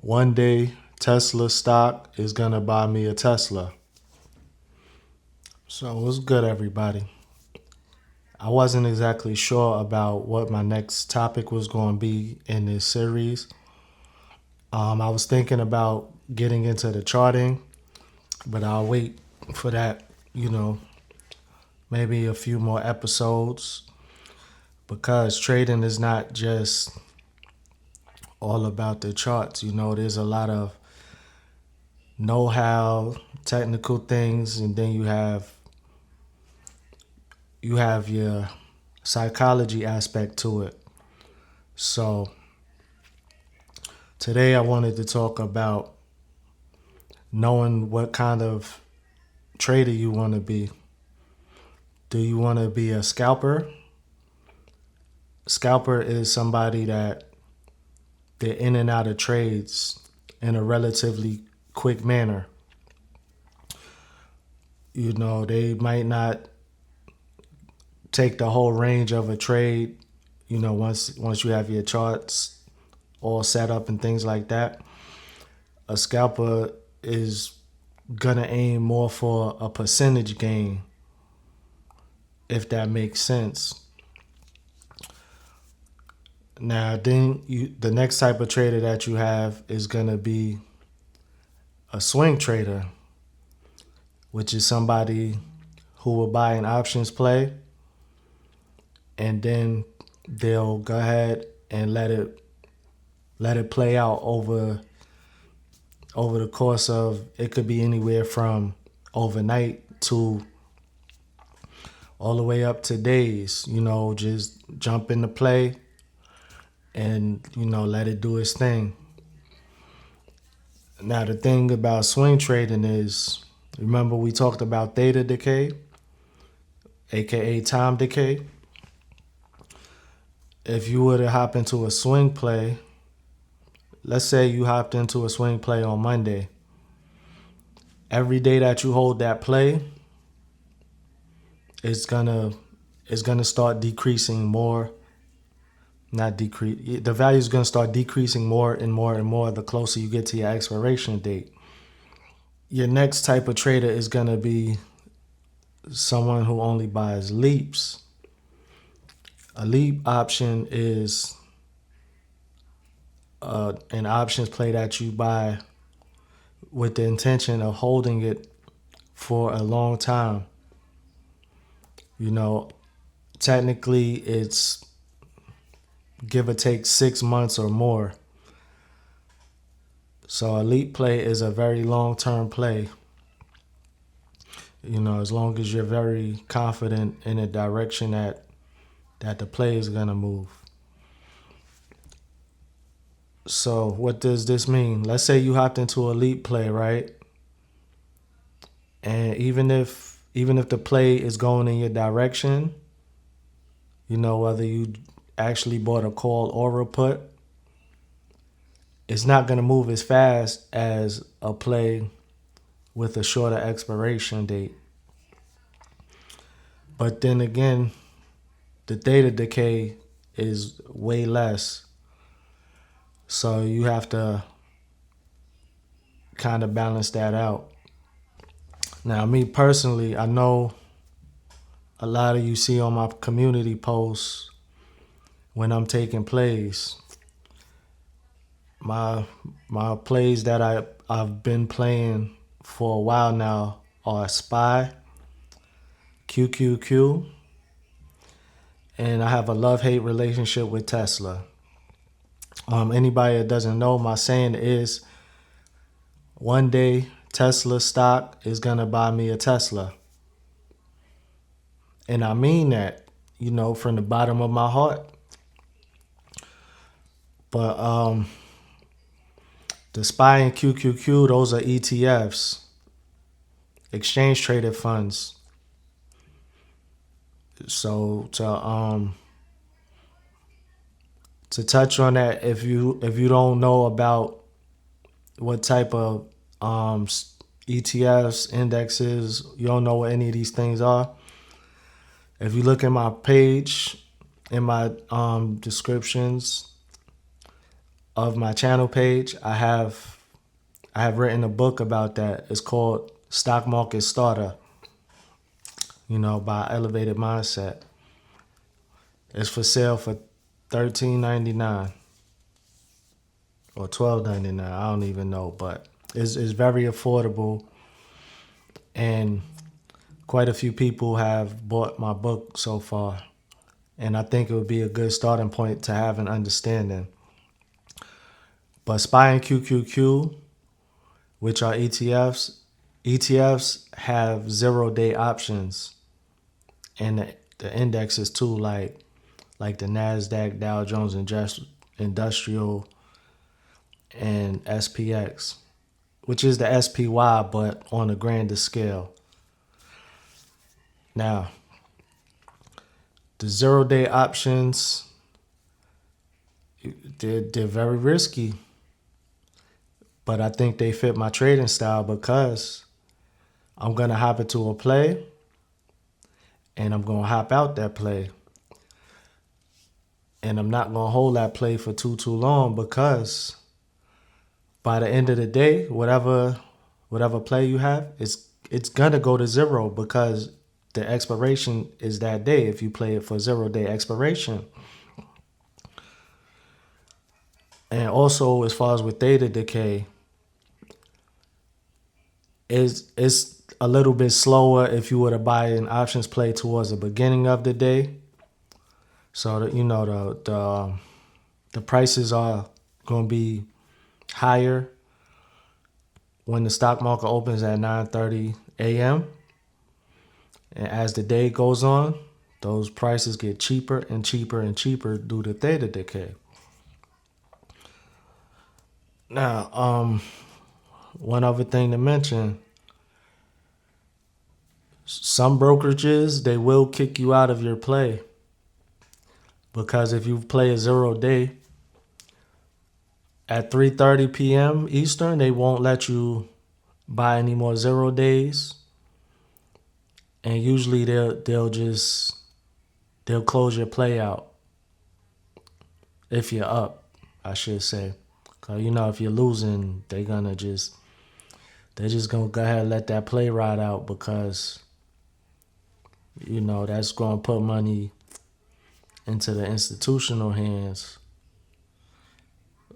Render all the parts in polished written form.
One day, Tesla stock is going to buy me a Tesla. So, what's good, everybody? I wasn't exactly sure about what my next topic was going to be in this series. I was thinking about getting into the charting, but I'll wait for that, maybe a few more episodes because trading is not just all about the charts. There's a lot of know-how, technical things, and then you have your psychology aspect to it. So today I wanted to talk about knowing what kind of trader you want to be. Do you want to be a scalper? Scalper is somebody that they're in and out of trades in a relatively quick manner. They might not take the whole range of a trade, once you have your charts all set up and things like that. A scalper is gonna aim more for a percentage gain, if that makes sense. Now, then the next type of trader that you have is gonna be a swing trader, which is somebody who will buy an options play and then they'll go ahead and let it play out over the course of, it could be anywhere from overnight to all the way up to days. Just jump into play and let it do its thing. Now, the thing about swing trading is, remember we talked about theta decay, aka time decay. If you were to hop into a swing play, let's say you hopped into a swing play on Monday. Every day that you hold that play, it's gonna start decreasing more. Not decrease. The value is gonna start decreasing more and more and more the closer you get to your expiration date. Your next type of trader is gonna be someone who only buys leaps. A leap option is an options play that you buy with the intention of holding it for a long time. Technically it's give or take 6 months or more. So a leap play is a very long-term play. As long as you're very confident in the direction that the play is gonna move. So what does this mean? Let's say you hopped into a leap play, right? And even if the play is going in your direction, whether you actually bought a call or a put, it's not going to move as fast as a play with a shorter expiration date. But then again, the theta decay is way less. So you have to kind of balance that out. Now, me personally, I know a lot of you see on my community posts when I'm taking plays. My plays that I've been playing for a while now are SPY, QQQ, and I have a love-hate relationship with Tesla. Anybody that doesn't know, my saying is, one day Tesla stock is gonna buy me a Tesla. And I mean that, from the bottom of my heart. But the SPY and QQQ, those are ETFs, exchange traded funds. So to touch on that, if you don't know about what type of ETFs, indexes, you don't know what any of these things are, if you look at my page, in my descriptions, of my channel page, I have written a book about that. It's called Stock Market Starter, by Elevated Mindset. It's for sale for $13.99 or $12.99. I don't even know, but it's very affordable, and quite a few people have bought my book so far. And I think it would be a good starting point to have an understanding. But SPY and QQQ, which are ETFs have 0-day options, and the indexes too, like the Nasdaq, Dow Jones Industrial, and SPX, which is the SPY, but on a grander scale. Now, the 0-day options, they're very risky, but I think they fit my trading style because I'm going to hop into a play and I'm going to hop out that play. And I'm not going to hold that play for too long, because by the end of the day, whatever play you have, it's going to go to zero, because the expiration is that day if you play it for 0-day expiration. And also, as far as with theta decay, it's a little bit slower if you were to buy an options play towards the beginning of the day. So that, the prices are going to be higher when the stock market opens at 9:30 a.m. And as the day goes on, those prices get cheaper and cheaper and cheaper due to theta decay. Now, one other thing to mention, some brokerages, they will kick you out of your play, because if you play a 0-day at 3:30 p.m. Eastern, they won't let you buy any more 0 days. And usually they'll close your play out if you're up, I should say. 'Cause if you're losing, they're just gonna go ahead and let that play ride out, because that's gonna put money into the institutional hands.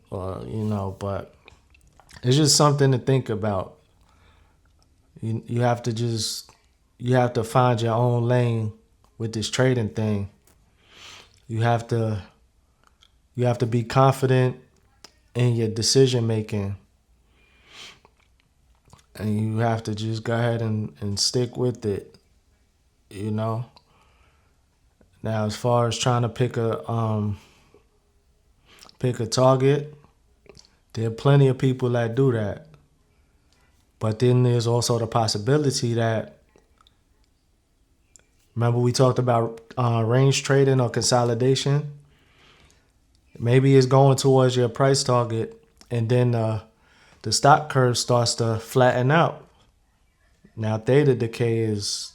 But it's just something to think about. You have to find your own lane with this trading thing. You have to be confident in your decision making, and you have to just go ahead and stick with it. Now, as far as trying to pick a target, there are plenty of people that do that. But then there's also the possibility that, remember we talked about range trading or consolidation? Maybe it's going towards your price target, and then the stock curve starts to flatten out. Now theta decay is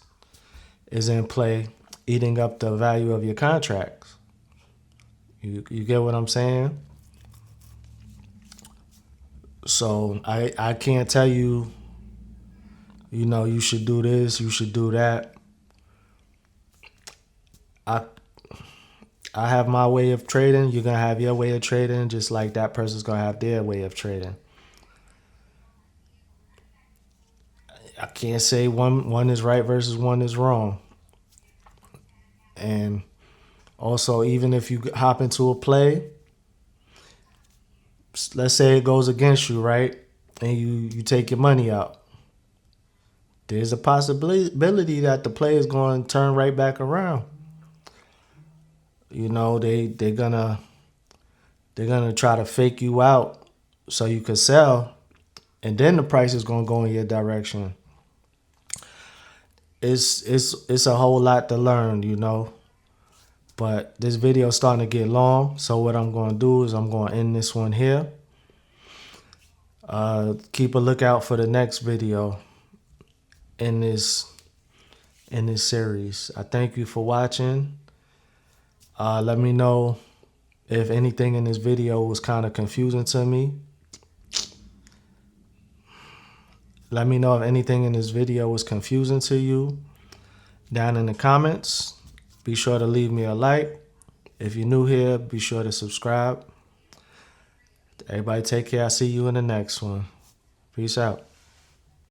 in play, eating up the value of your contracts. You get what I'm saying? So I can't tell you, you should do this, you should do that. I have my way of trading. You're going to have your way of trading, just like that person's going to have their way of trading. I can't say one is right versus one is wrong. And also, even if you hop into a play, let's say it goes against you, right? And you take your money out. There's a possibility that the play is going to turn right back around. They're gonna try to fake you out so you can sell, and then the price is gonna go in your direction. It's a whole lot to learn, But this video is starting to get long, so what I'm gonna do is I'm gonna end this one here. Keep a lookout for the next video in this series. I thank you for watching. Let me know If anything in this video was kind of confusing to me, let me know if anything in this video was confusing to you down in the comments. Be sure to leave me a like. If you're new here, be sure to subscribe. Everybody take care. I'll see you in the next one. Peace out.